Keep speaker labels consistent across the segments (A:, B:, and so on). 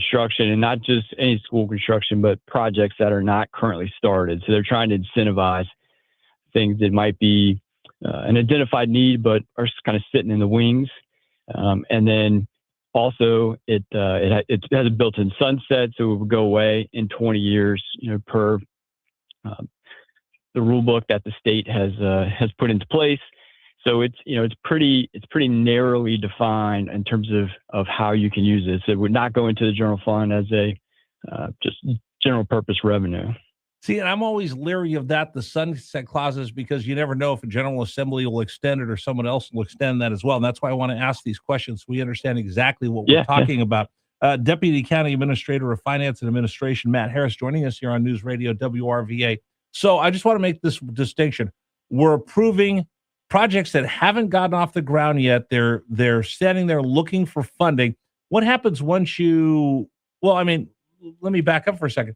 A: construction, and not just any school construction, but projects that are not currently started. So they're trying to incentivize things that might be an identified need, but are kind of sitting in the wings. And then also it has a built-in sunset, so it will go away in 20 years, per the rule book that the state has put into place. So it's pretty narrowly defined in terms of how you can use this. It would not go into the general fund as a just general purpose revenue.
B: See, and I'm always leery of that, the sunset clauses, because you never know if a General Assembly will extend it or someone else will extend that as well. And that's why I want to ask these questions so we understand exactly what we're talking about. Deputy County Administrator of Finance and Administration, Matt Harris, joining us here on News Radio WRVA. So I just want to make this distinction. We're approving projects that haven't gotten off the ground yet. They're standing there looking for funding. What happens once let me back up for a second.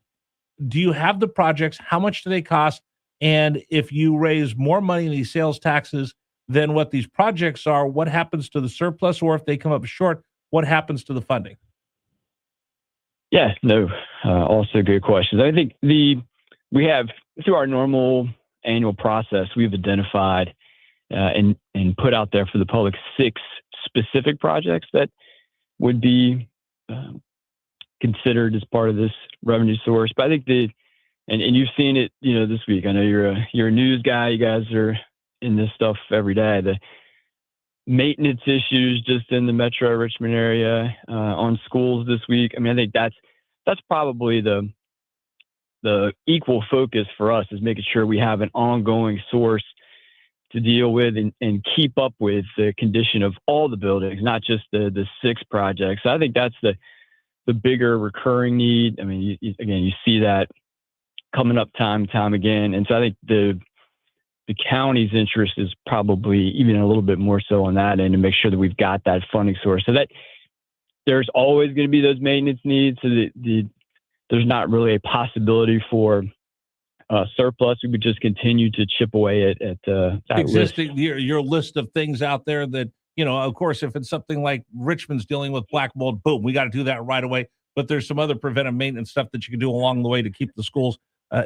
B: Do you have the projects? How much do they cost? And if you raise more money in these sales taxes than what these projects are, what happens to the surplus? Or if they come up short, what happens to the funding?
A: Yeah, no, also good questions. I think we have, through our normal annual process, we've identified and put out there for the public 6 specific projects that would be considered as part of this revenue source. But I think and you've seen it, this week. I know you're a news guy. You guys are in this stuff every day. The maintenance issues just in the Metro Richmond area on schools this week. I think that's probably the equal focus for us, is making sure we have an ongoing source to deal with and keep up with the condition of all the buildings, not just the 6 projects. So I think that's the bigger recurring need. You see that coming up time and time again. And so I think the county's interest is probably even a little bit more so on that end, to make sure that we've got that funding source, so that there's always going to be those maintenance needs. So there's not really a possibility for surplus. We would just continue to chip away at that
B: existing
A: list.
B: Your list of things out there that, of course, if it's something like Richmond's dealing with black mold, boom, we got to do that right away. But there's some other preventive maintenance stuff that you can do along the way to keep the schools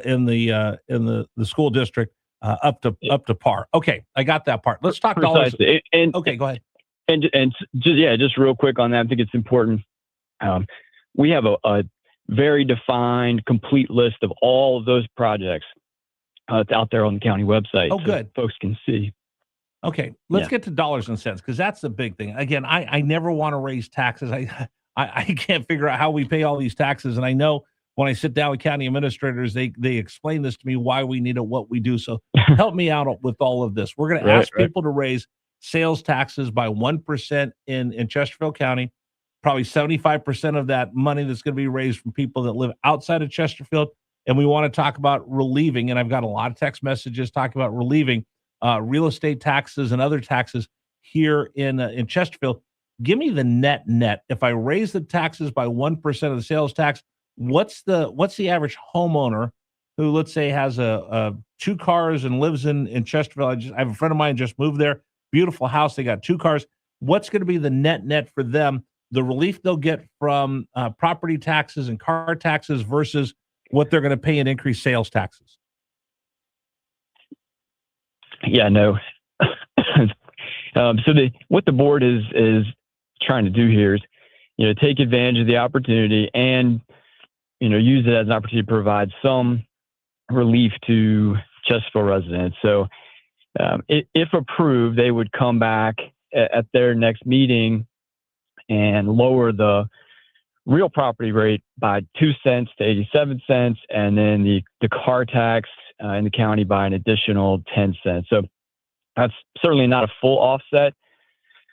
B: in the school district up to par. Okay, I got that part. Let's talk dollars. Okay, go ahead.
A: And just real quick on that, I think it's important. We have a very defined, complete list of all of those projects. It's out there on the county website.
B: Oh, good.
A: So folks can see.
B: Okay, let's get to dollars and cents, because that's the big thing. Again, I never want to raise taxes. I can't figure out how we pay all these taxes. And I know when I sit down with county administrators, they explain this to me, why we need it, what we do. So help me out with all of this. We're going to ask people to raise sales taxes by 1% in Chesterfield County. Probably 75% of that money that's going to be raised from people that live outside of Chesterfield. And we want to talk about relieving, and I've got a lot of text messages talking about relieving real estate taxes and other taxes here in Chesterfield. Give me the net. If I raise the taxes by 1% of the sales tax, what's the average homeowner who, let's say, has a 2 cars and lives in Chesterfield? I have a friend of mine just moved there. Beautiful house. They got 2 cars. What's going to be the net for them? The relief they'll get from property taxes and car taxes versus what they're going to pay in increased sales taxes.
A: Yeah, no. What the board is trying to do here is, take advantage of the opportunity and, use it as an opportunity to provide some relief to Chesterfield residents. So if approved, they would come back at their next meeting and lower the real property rate by 2 cents to 87 cents, and then the car tax in the county by an additional 10 cents. So that's certainly not a full offset,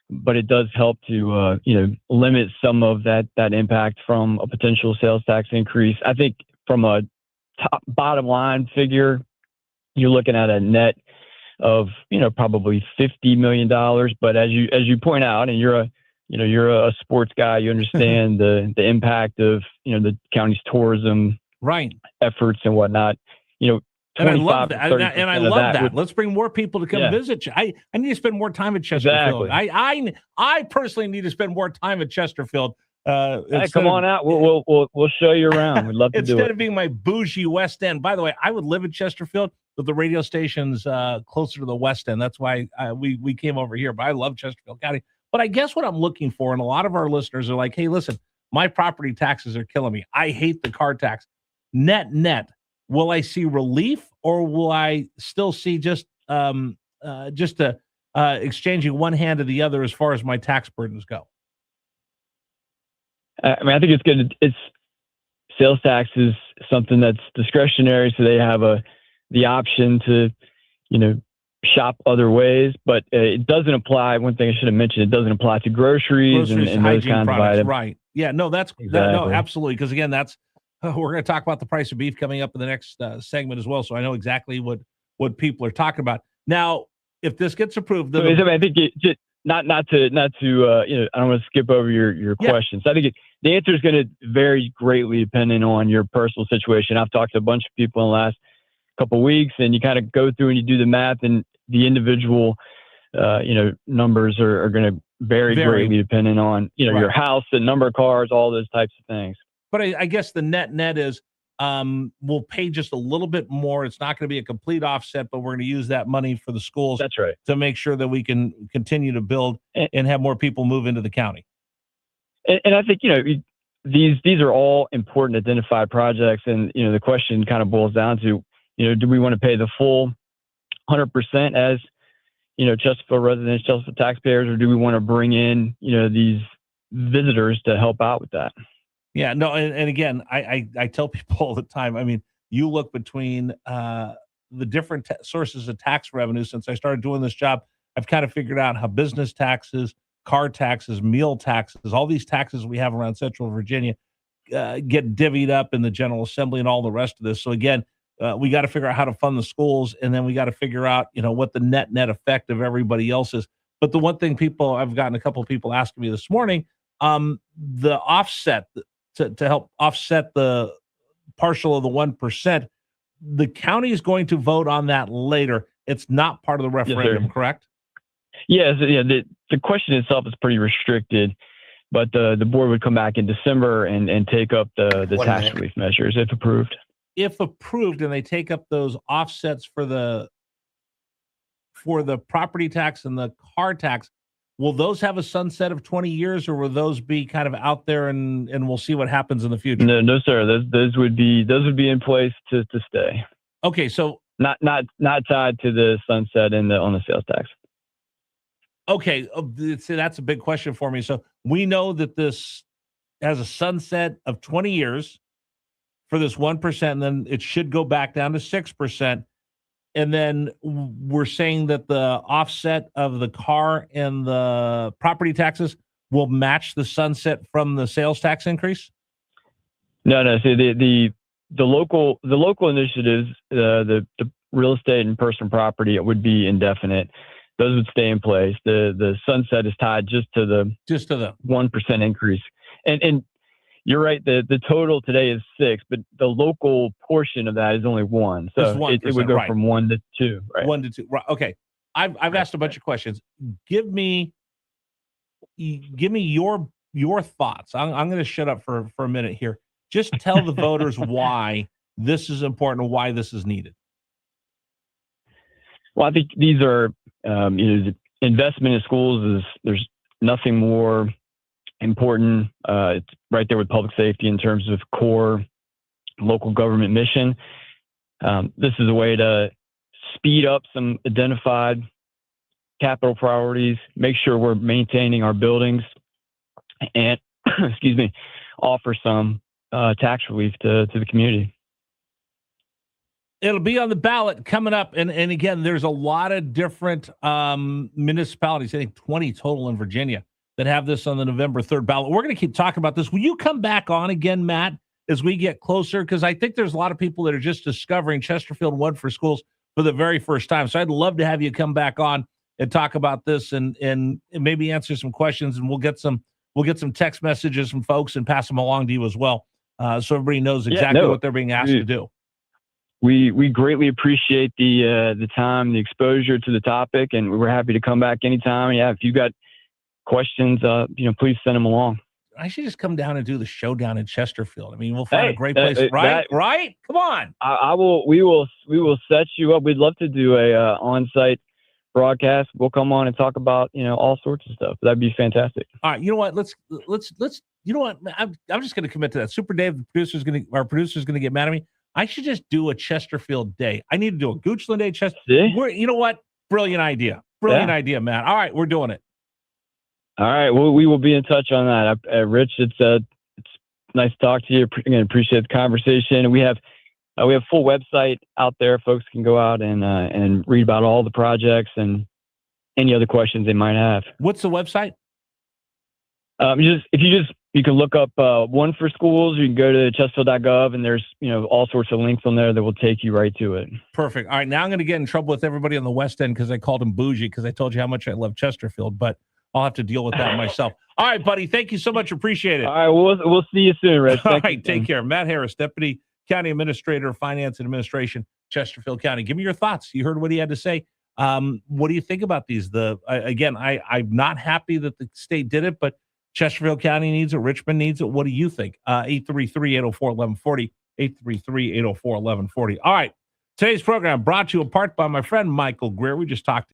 A: but it does help to limit some of that impact from a potential sales tax increase. I think from a bottom line figure, you're looking at a net of probably $50 million. But as you point out, and you're a sports guy, you understand the impact of the county's tourism efforts and whatnot.
B: And I love that. Let's bring more people to come visit you. I need to spend more time at Chesterfield. Exactly. I personally need to spend more time at Chesterfield
A: Hey, come on out. We'll show you around. We'd love to do it.
B: Instead of being my bougie West End. By the way, I would live in Chesterfield, but the radio station's closer to the West End. That's why we came over here. But I love Chesterfield County. But I guess what I'm looking for, and a lot of our listeners are like, hey, listen, my property taxes are killing me. I hate the car tax. Net, will I see relief, or will I still see just exchanging one hand to the other as far as my tax burdens go?
A: I mean, I think it's good. It's sales tax is something that's discretionary, so they have the option to, shop other ways. But it doesn't apply. One thing I should have mentioned: it doesn't apply to groceries and those kinds of items.
B: Right? Yeah. No, no, absolutely. Because again, we're going to talk about the price of beef coming up in the next segment as well. So I know exactly what people are talking about. Now, if this gets approved,
A: I think not to I don't want to skip over your questions. I think the answer is going to vary greatly depending on your personal situation. I've talked to a bunch of people in the last couple of weeks, and you kind of go through and you do the math, and the individual numbers are going to vary greatly depending on your house, the number of cars, all those types of things.
B: But I guess the net is we'll pay just a little bit more. It's not going to be a complete offset, but we're going to use that money for the schools.
A: That's right.
B: To make sure that we can continue to build and have more people move into the county. And
A: I think, these are all important identified projects. And, the question kind of boils down to, do we want to pay the full 100% as, Chesterfield residents, Chesterfield taxpayers, or do we want to bring in, these visitors to help out with that?
B: Yeah, no, and again, I tell people all the time, I mean, you look between the different sources of tax revenue. Since I started doing this job, I've kind of figured out how business taxes, car taxes, meal taxes, all these taxes we have around Central Virginia get divvied up in the General Assembly and all the rest of this. So again, we got to figure out how to fund the schools, and then we got to figure out, what the net effect of everybody else is. But the one thing I've gotten a couple of people asking me this morning, the offset, to help offset the partial of the 1%, the county is going to vote on that later. It's not part of the referendum, yes, correct?
A: Yes. Yeah. The question itself is pretty restricted, but the board would come back in December and take up the tax relief measures if approved.
B: If approved, and they take up those offsets for the property tax and the car tax, will those have a sunset of 20 years, or will those be kind of out there and we'll see what happens in the future?
A: No, sir. Those would be in place to stay.
B: Okay, so
A: not tied to the sunset on the sales tax.
B: Okay, see, that's a big question for me. So we know that this has a sunset of 20 years for this 1%, and then it should go back down to 6%. And then we're saying that the offset of the car and the property taxes will match the sunset from the sales tax increase?
A: No. So the local initiatives, the real estate and personal property, it would be indefinite. Those would stay in place. The sunset is tied just to the 1% increase. And you're right. The total today is 6, but the local portion of that is only 1. So it would go from 1 to 2. Right?
B: 1 to 2. Right. Okay. I've asked a bunch of questions. Give me your thoughts. I'm going to shut up for a minute here. Just tell the voters why this is important and why this is needed.
A: Well, I think these are, the investment in schools there's nothing more important. It's right there with public safety in terms of core local government mission. This is a way to speed up some identified capital priorities, make sure we're maintaining our buildings, and offer some tax relief to the community.
B: It'll be on the ballot coming up. And again, there's a lot of different municipalities, I think 20 total in Virginia, that have this on the November 3rd ballot. We're going to keep talking about this. Will you come back on again, Matt, as we get closer? Because I think there's a lot of people that are just discovering Chesterfield One for Schools for the very first time. So I'd love to have you come back on and talk about this and maybe answer some questions. And we'll get some text messages from folks and pass them along to you as well. So everybody knows exactly what they're being asked to do.
A: We greatly appreciate the time, the exposure to the topic, and we're happy to come back anytime. Yeah, if you got questions, please send them along.
B: I should just come down and do the show down in Chesterfield. I mean, we'll find a great place, right? Right? Come on.
A: We will set you up. We'd love to do a on-site broadcast. We'll come on and talk about all sorts of stuff. That'd be fantastic.
B: All right, you know what? Let's. You know what? I'm just going to commit to that. Super Dave, our producer's going to get mad at me. I should just do a Chesterfield day. I need to do a Goochland Day. You know what? Brilliant idea. Brilliant idea, man. All right, we're doing it.
A: All right. Well, we will be in touch on that. Rich, it's nice to talk to you. Again, appreciate the conversation. We have a full website out there. Folks can go out and read about all the projects and any other questions they might have.
B: What's the website?
A: You can look up One for Schools. You can go to chesterfield.gov, and there's all sorts of links on there that will take you right to it.
B: Perfect. All right, now I'm going to get in trouble with everybody on the West End because I called him bougie because I told you how much I love Chesterfield, but I'll have to deal with that myself. All right, buddy. Thank you so much. Appreciate it.
A: All right, we'll see you soon, Rich.
B: All right, take care. Matt Harris, Deputy County Administrator of Finance and Administration, Chesterfield County. Give me your thoughts. You heard what he had to say. What do you think about these? I'm not happy that the state did it, but Chesterfield County needs it. Richmond needs it. What do you think? 833-804-1140, 833-804-1140. All right. Today's program brought to you in part by my friend Michael Greer. We just talked